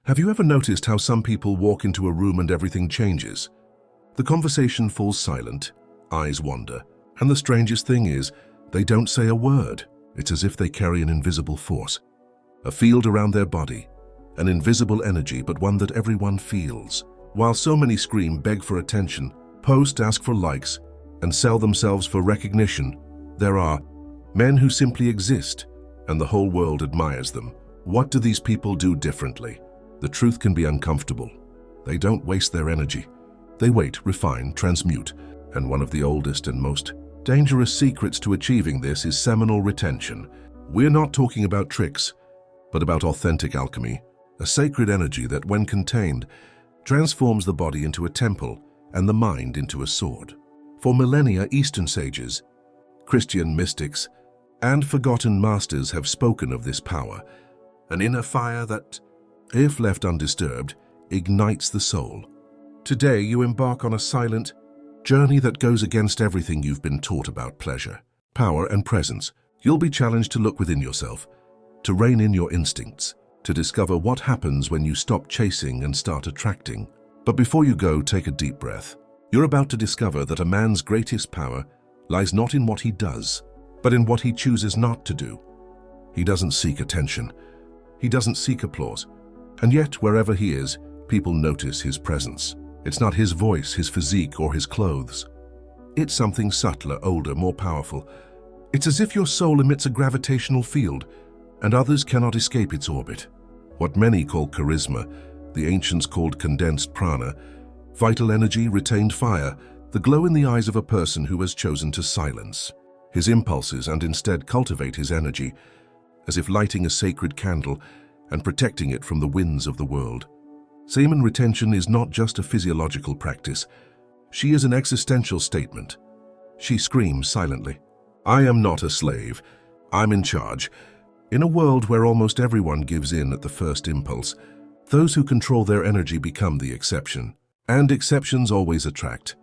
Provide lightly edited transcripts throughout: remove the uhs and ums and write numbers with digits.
Have you ever noticed how some people walk into a room and everything changes? The conversation falls silent, eyes wander, and the strangest thing is, they don't say a word. It's as if they carry an invisible force, a field around their body, an invisible energy, but one that everyone feels. While so many scream, beg for attention, post, ask for likes, and sell themselves for recognition, there are men who simply exist, and the whole world admires them. What do these people do differently? The truth can be uncomfortable. They don't waste their energy. They wait, refine, transmute, and one of the oldest and most dangerous secrets to achieving this is seminal retention. We're not talking about tricks, but about authentic alchemy, a sacred energy that, when contained, transforms the body into a temple and the mind into a sword. For millennia, Eastern sages, Christian mystics, and forgotten masters have spoken of this power, an inner fire that, if left undisturbed, ignites the soul. Today, you embark on a silent journey that goes against everything you've been taught about pleasure, power, and presence. You'll be challenged to look within yourself, to rein in your instincts, to discover what happens when you stop chasing and start attracting. But before you go, take a deep breath. You're about to discover that a man's greatest power lies not in what he does, but in what he chooses not to do. He doesn't seek attention. He doesn't seek applause. And yet, wherever he is, people notice his presence. It's not his voice, his physique, or his clothes. It's something subtler, older, more powerful. It's as if your soul emits a gravitational field, and others cannot escape its orbit. What many call charisma, the ancients called condensed prana, vital energy, retained fire, the glow in the eyes of a person who has chosen to silence his impulses and instead cultivate his energy, as if lighting a sacred candle and protecting it from the winds of the world. Semen retention is not just a physiological practice. She is an existential statement. She screams silently, "I am not a slave. I'm in charge." In a world where almost everyone gives in at the first impulse, those who control their energy become the exception. And exceptions always attract.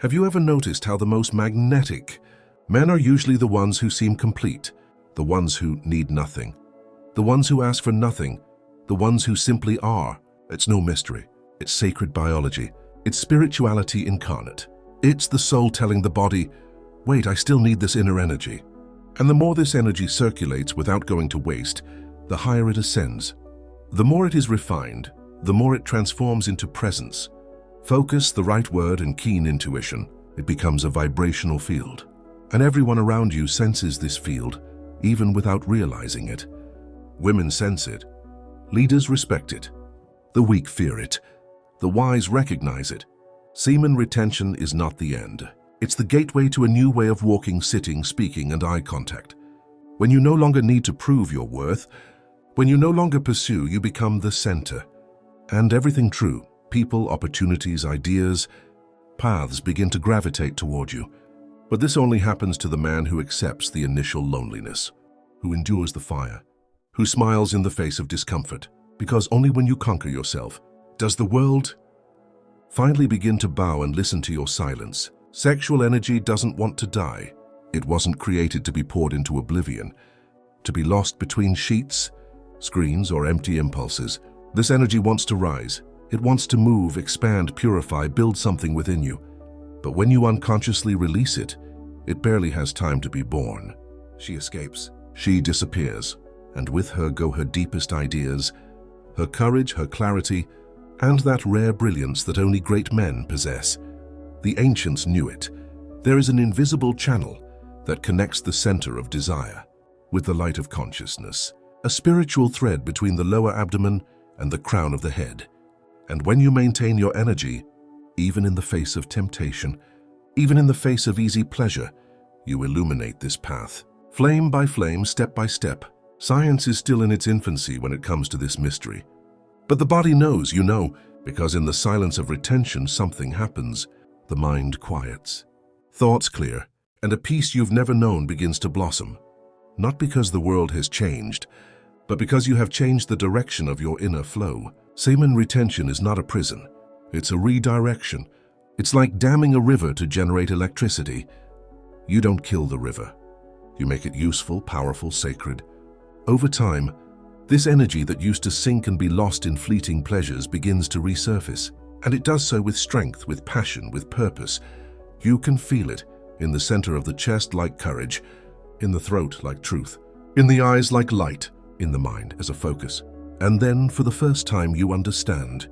Have you ever noticed how the most magnetic men are usually the ones who seem complete, the ones who need nothing, the ones who ask for nothing, the ones who simply are? It's no mystery. It's sacred biology. It's spirituality incarnate. It's the soul telling the body, wait, I still need this inner energy. And the more this energy circulates without going to waste, the higher it ascends. The more it is refined, the more it transforms into presence. Focus, the right word, and keen intuition. It becomes a vibrational field. And everyone around you senses this field, even without realizing it. Women sense it. Leaders respect it. The weak fear it. The wise recognize it. Semen retention is not the end. It's the gateway to a new way of walking, sitting, speaking, and eye contact. When you no longer need to prove your worth, when you no longer pursue, you become the center. And everything true, people, opportunities, ideas, paths begin to gravitate toward you. But this only happens to the man who accepts the initial loneliness, who endures the fire, who smiles in the face of discomfort, because only when you conquer yourself does the world finally begin to bow and listen to your silence. Sexual energy doesn't want to die. It wasn't created to be poured into oblivion, to be lost between sheets, screens, or empty impulses. This energy wants to rise. It wants to move, expand, purify, build something within you. But when you unconsciously release it, it barely has time to be born. She escapes. She disappears. And with her go her deepest ideas, her courage, her clarity, and that rare brilliance that only great men possess. The ancients knew it. There is an invisible channel that connects the center of desire with the light of consciousness, a spiritual thread between the lower abdomen and the crown of the head. And when you maintain your energy, even in the face of temptation, even in the face of easy pleasure, you illuminate this path. Flame by flame, step by step. Science is still in its infancy when it comes to this mystery. But the body knows, you know, because in the silence of retention, something happens. The mind quiets, thoughts clear, and a peace you've never known begins to blossom. Not because the world has changed, but because you have changed the direction of your inner flow. Semen retention is not a prison. It's a redirection. It's like damming a river to generate electricity. You don't kill the river. You make it useful, powerful, sacred. Over time, This energy that used to sink and be lost in fleeting pleasures begins to resurface, and it does so with strength, with passion, with purpose. You can feel it in the center of the chest like courage, in the throat like truth, in the eyes like light, in the mind as a focus. And then, for the first time, you understand.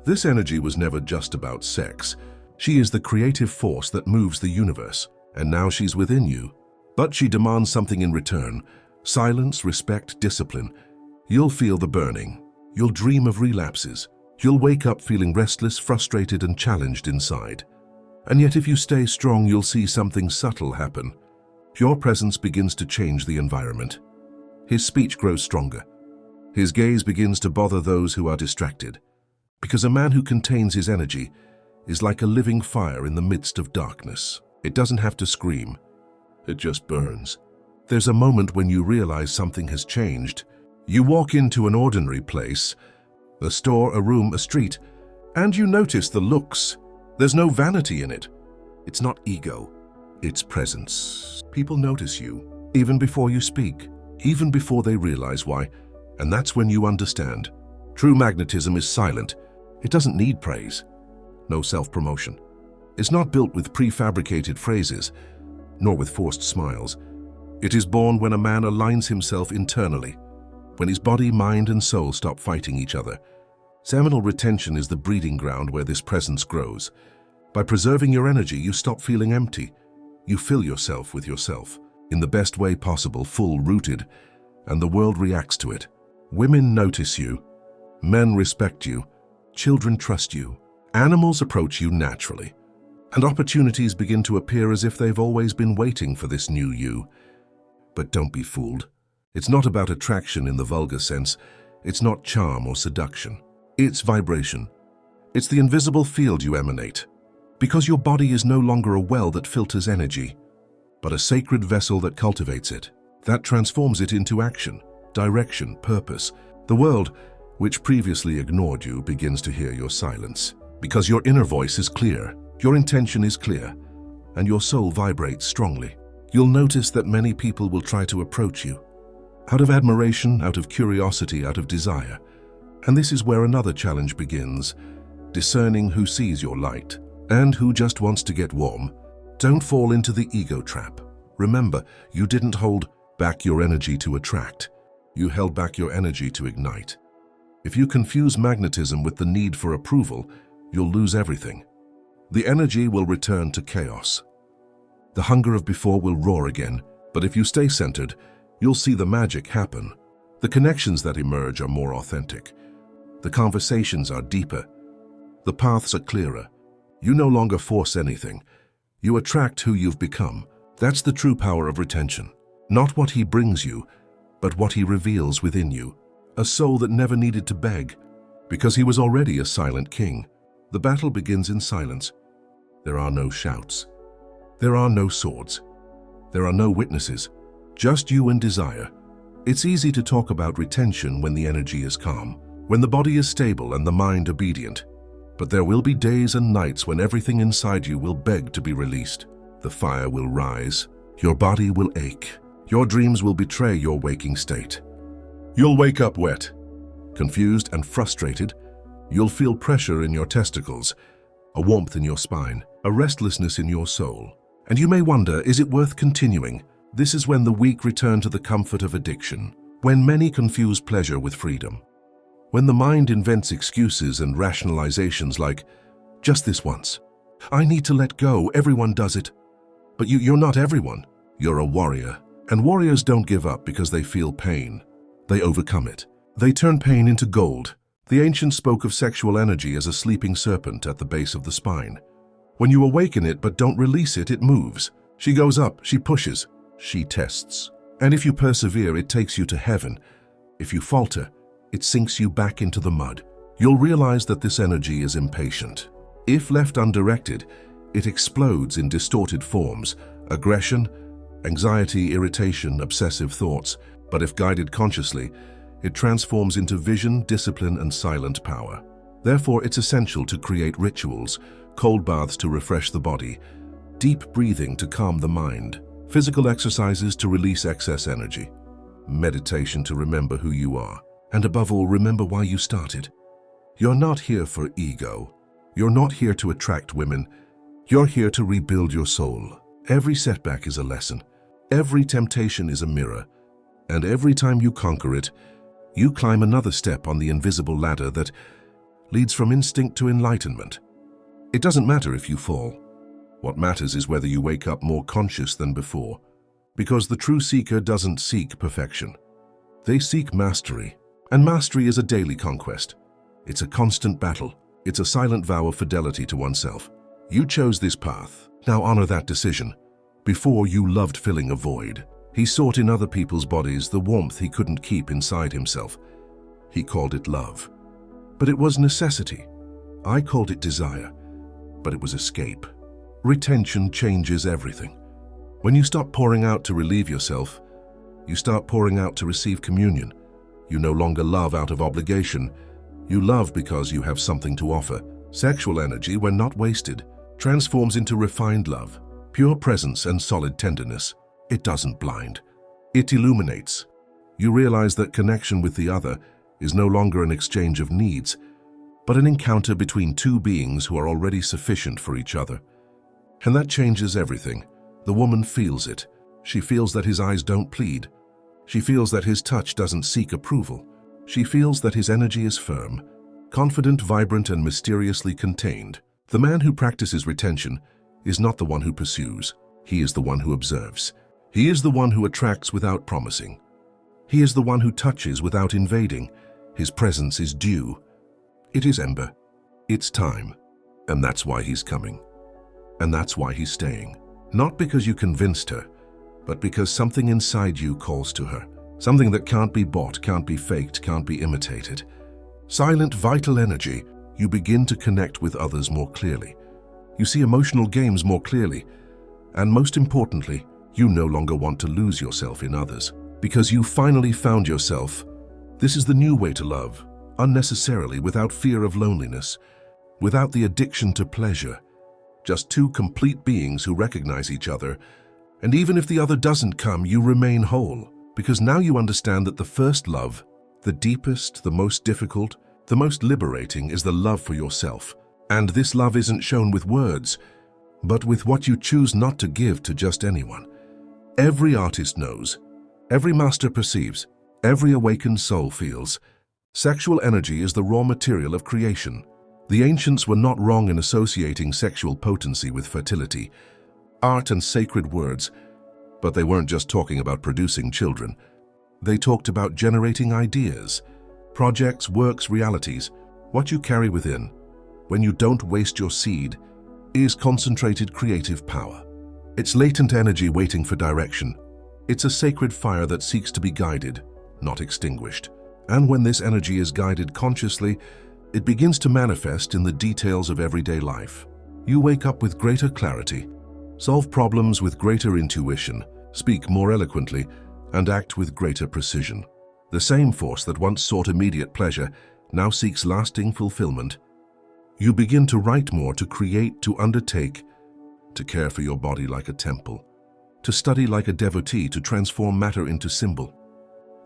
This energy was never just about sex. She is the creative force that moves the universe, and now she's within you. But she demands something in return: silence, respect, discipline. You'll feel the burning. You'll dream of relapses. You'll wake up feeling restless, frustrated, and challenged inside. And yet if you stay strong, you'll see something subtle happen. Your presence begins to change the environment. His speech grows stronger. His gaze begins to bother those who are distracted. Because a man who contains his energy is like a living fire in the midst of darkness. It doesn't have to scream. It just burns. There's a moment when you realize something has changed. You walk into an ordinary place, a store, a room, a street, and you notice the looks. There's no vanity in it. It's not ego. It's presence. People notice you, even before you speak, even before they realize why. And that's when you understand. True magnetism is silent. It doesn't need praise. No self-promotion. It's not built with prefabricated phrases, nor with forced smiles. It is born when a man aligns himself internally, when his body, mind, and soul stop fighting each other. Seminal retention is the breeding ground where this presence grows. By preserving your energy, you stop feeling empty. You fill yourself with yourself, in the best way possible, full-rooted, and the world reacts to it. Women notice you. Men respect you. Children trust you. Animals approach you naturally. And opportunities begin to appear as if they've always been waiting for this new you. But don't be fooled. It's not about attraction in the vulgar sense. It's not charm or seduction. It's vibration. It's the invisible field you emanate. Because your body is no longer a well that filters energy, but a sacred vessel that cultivates it, that transforms it into action, direction, purpose. The world, which previously ignored you, begins to hear your silence. Because your inner voice is clear, your intention is clear, and your soul vibrates strongly. You'll notice that many people will try to approach you, out of admiration, out of curiosity, out of desire. And this is where another challenge begins, discerning who sees your light and who just wants to get warm. Don't fall into the ego trap. Remember, you didn't hold back your energy to attract. You held back your energy to ignite. If you confuse magnetism with the need for approval, you'll lose everything. The energy will return to chaos. The hunger of before will roar again, but if you stay centered, you'll see the magic happen. The connections that emerge are more authentic. The conversations are deeper. The paths are clearer. You no longer force anything. You attract who you've become. That's the true power of retention. Not what he brings you, but what he reveals within you. A soul that never needed to beg, because he was already a silent king. The battle begins in silence. There are no shouts. There are no swords. There are no witnesses. Just you and desire. It's easy to talk about retention when the energy is calm, when the body is stable and the mind obedient. But there will be days and nights when everything inside you will beg to be released. The fire will rise. Your body will ache. Your dreams will betray your waking state. You'll wake up wet, confused and frustrated. You'll feel pressure in your testicles, a warmth in your spine, a restlessness in your soul. And you may wonder, is it worth continuing? This is when the weak return to the comfort of addiction, when many confuse pleasure with freedom. When the mind invents excuses and rationalizations like, just this once. I need to let go, everyone does it. But you're not everyone. You're a warrior. And warriors don't give up because they feel pain. They overcome it. They turn pain into gold. The ancients spoke of sexual energy as a sleeping serpent at the base of the spine. When you awaken it but don't release it, it moves. She goes up, she pushes, she tests. And if you persevere, it takes you to heaven. If you falter, it sinks you back into the mud. You'll realize that this energy is impatient. If left undirected, it explodes in distorted forms: aggression, anxiety, irritation, obsessive thoughts. But if guided consciously, it transforms into vision, discipline, and silent power. Therefore, it's essential to create rituals, cold baths to refresh the body, deep breathing to calm the mind, physical exercises to release excess energy. meditation to remember who you are, and above all, remember why you started. You're not here for ego. You're not here to attract women. You're here to rebuild your soul. Every setback is a lesson. Every temptation is a mirror. And every time you conquer it, you climb another step on the invisible ladder that leads from instinct to enlightenment. It doesn't matter if you fall. What matters is whether you wake up more conscious than before. Because the true seeker doesn't seek perfection. They seek mastery. And mastery is a daily conquest. It's a constant battle. It's a silent vow of fidelity to oneself. You chose this path. Now honor that decision. Before, you loved filling a void. He sought in other people's bodies the warmth he couldn't keep inside himself. He called it love. But it was necessity. I called it desire. But it was escape. Retention changes everything. When you stop pouring out to relieve yourself, you start pouring out to receive communion. You no longer love out of obligation. You love because you have something to offer. Sexual energy, when not wasted, transforms into refined love, pure presence and solid tenderness. It doesn't blind. It illuminates. You realize that connection with the other is no longer an exchange of needs, but an encounter between two beings who are already sufficient for each other. And that changes everything. The woman feels it. She feels that his eyes don't plead. She feels that his touch doesn't seek approval. She feels that his energy is firm, confident, vibrant, and mysteriously contained. The man who practices retention is not the one who pursues. He is the one who observes. He is the one who attracts without promising. He is the one who touches without invading. His presence is due. It is ember. It's time. And that's why he's coming. And that's why he's staying. Not because you convinced her, but because something inside you calls to her. Something that can't be bought, can't be faked, can't be imitated. Silent, vital energy. You begin to connect with others more clearly. You see emotional games more clearly. And most importantly, you no longer want to lose yourself in others. Because you finally found yourself. This is the new way to love, unnecessarily, without fear of loneliness, without the addiction to pleasure. Just two complete beings who recognize each other, and even if the other doesn't come, you remain whole. Because now you understand that the first love, the deepest, the most difficult, the most liberating, is the love for yourself. And this love isn't shown with words, but with what you choose not to give to just anyone. Every artist knows, every master perceives, every awakened soul feels. Sexual energy is the raw material of creation. The ancients were not wrong in associating sexual potency with fertility, art and sacred words, but they weren't just talking about producing children. They talked about generating ideas, projects, works, realities. What you carry within, when you don't waste your seed, is concentrated creative power. It's latent energy waiting for direction. It's a sacred fire that seeks to be guided, not extinguished. And when this energy is guided consciously, it begins to manifest in the details of everyday life. You wake up with greater clarity, solve problems with greater intuition, speak more eloquently, and act with greater precision. The same force that once sought immediate pleasure now seeks lasting fulfillment. You begin to write more, to create, to undertake, to care for your body like a temple, to study like a devotee, to transform matter into symbol.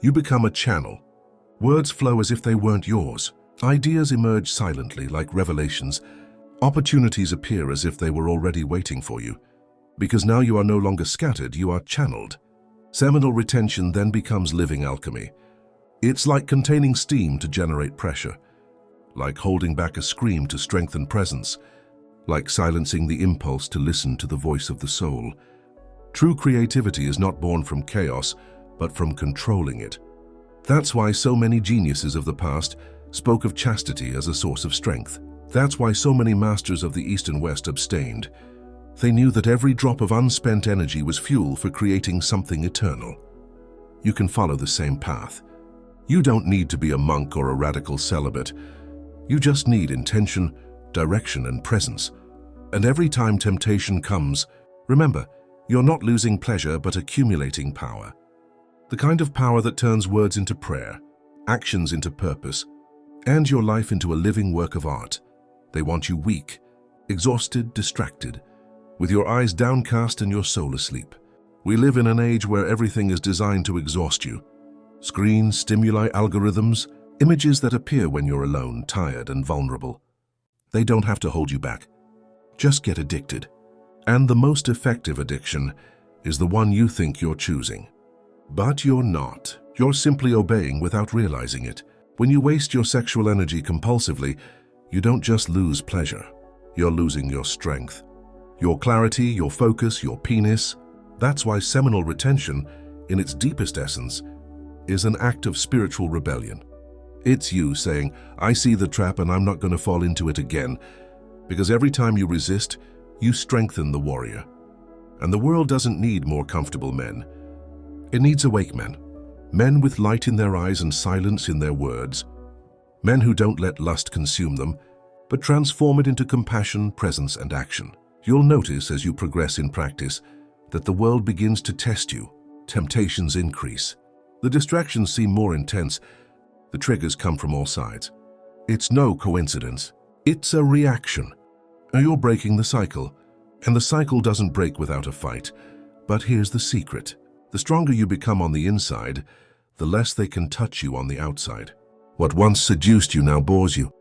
You become a channel. Words flow as if they weren't yours. Ideas emerge silently like revelations. Opportunities appear as if they were already waiting for you. Because now you are no longer scattered, you are channeled. Seminal retention then becomes living alchemy. It's like containing steam to generate pressure, like holding back a scream to strengthen presence, like silencing the impulse to listen to the voice of the soul. True creativity is not born from chaos, but from controlling it. That's why so many geniuses of the past spoke of chastity as a source of strength. That's why so many masters of the East and West abstained. They knew that every drop of unspent energy was fuel for creating something eternal. You can follow the same path. You don't need to be a monk or a radical celibate. You just need intention, direction, and presence. And every time temptation comes, remember, you're not losing pleasure but accumulating power. The kind of power that turns words into prayer, actions into purpose, and your life into a living work of art. They want you weak, exhausted, distracted, with your eyes downcast and your soul asleep. We live in an age where everything is designed to exhaust you. Screens, stimuli, algorithms, images that appear when you're alone, tired and vulnerable. They don't have to hold you back. Just get addicted. And the most effective addiction is the one you think you're choosing. But you're not. You're simply obeying without realizing it. When you waste your sexual energy compulsively, you don't just lose pleasure. You're losing your strength, your clarity, your focus, your penis. That's why seminal retention, in its deepest essence, is an act of spiritual rebellion. It's you saying, I see the trap and I'm not going to fall into it again. Because every time you resist, you strengthen the warrior. And the world doesn't need more comfortable men. It needs awake men. Men with light in their eyes and silence in their words. Men who don't let lust consume them, but transform it into compassion, presence, and action. You'll notice as you progress in practice that the world begins to test you. Temptations increase. The distractions seem more intense. The triggers come from all sides. It's no coincidence. It's a reaction. You're breaking the cycle, and the cycle doesn't break without a fight. But here's the secret. The stronger you become on the inside, the less they can touch you on the outside. What once seduced you now bores you.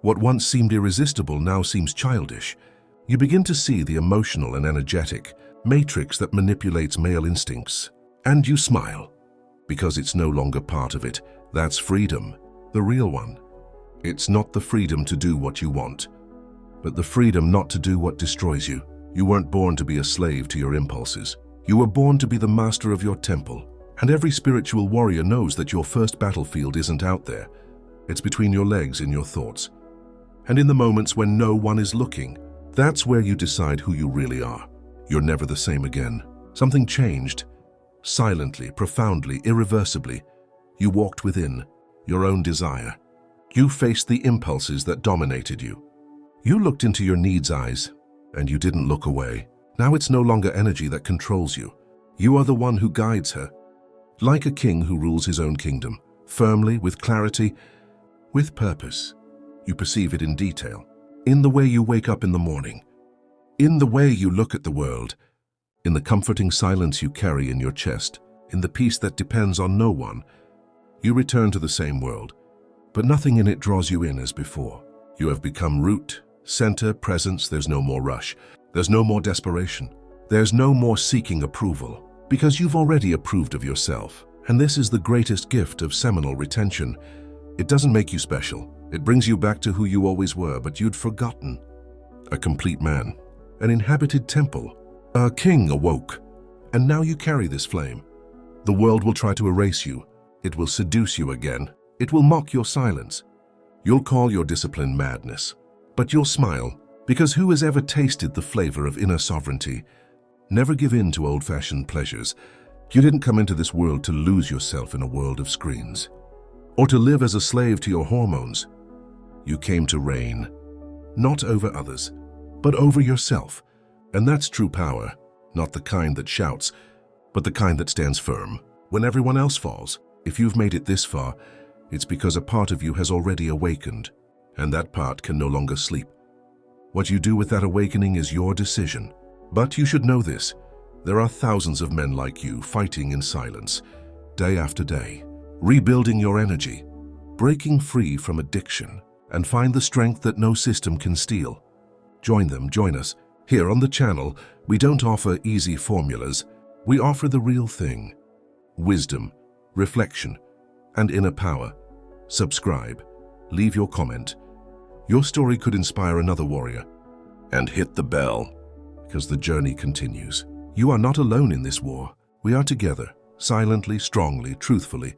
What once seemed irresistible now seems childish. You begin to see the emotional and energetic matrix that manipulates male instincts. And you smile, because it's no longer part of it. That's freedom, the real one. It's not the freedom to do what you want, but the freedom not to do what destroys you. You weren't born to be a slave to your impulses. You were born to be the master of your temple. And every spiritual warrior knows that your first battlefield isn't out there. It's between your legs in your thoughts. And in the moments when no one is looking, that's where you decide who you really are. You're never the same again. Something changed. Silently, profoundly, irreversibly. You walked within, your own desire. You faced the impulses that dominated you. You looked into your needs' eyes, and you didn't look away. Now it's no longer energy that controls you. You are the one who guides her. Like a king who rules his own kingdom, firmly, with clarity, with purpose. You perceive it in detail, in the way you wake up in the morning, in the way you look at the world, in the comforting silence you carry in your chest, in the peace that depends on no one. You return to the same world, but nothing in it draws you in as before. You have become root, center, presence. There's no more rush. There's no more desperation. There's no more seeking approval, because you've already approved of yourself. And this is the greatest gift of seminal retention. It doesn't make you special. It brings you back to who you always were, but you'd forgotten. A complete man, an inhabited temple, a king awoke. And now you carry this flame. The world will try to erase you. It will seduce you again. It will mock your silence. You'll call your discipline madness. But you'll smile, because who has ever tasted the flavor of inner sovereignty? Never give in to old-fashioned pleasures. You didn't come into this world to lose yourself in a world of screens, or to live as a slave to your hormones. You came to reign, not over others, but over yourself. And that's true power, not the kind that shouts, but the kind that stands firm when everyone else falls. If you've made it this far, it's because a part of you has already awakened, and that part can no longer sleep. What you do with that awakening is your decision. But you should know this. There are thousands of men like you fighting in silence, day after day, rebuilding your energy, breaking free from addiction, and find the strength that no system can steal. Join them, join us. Here on the channel, we don't offer easy formulas. We offer the real thing. Wisdom, reflection, and inner power. Subscribe. Leave your comment. Your story could inspire another warrior. And hit the bell, because the journey continues. You are not alone in this war. We are together, silently, strongly, truthfully.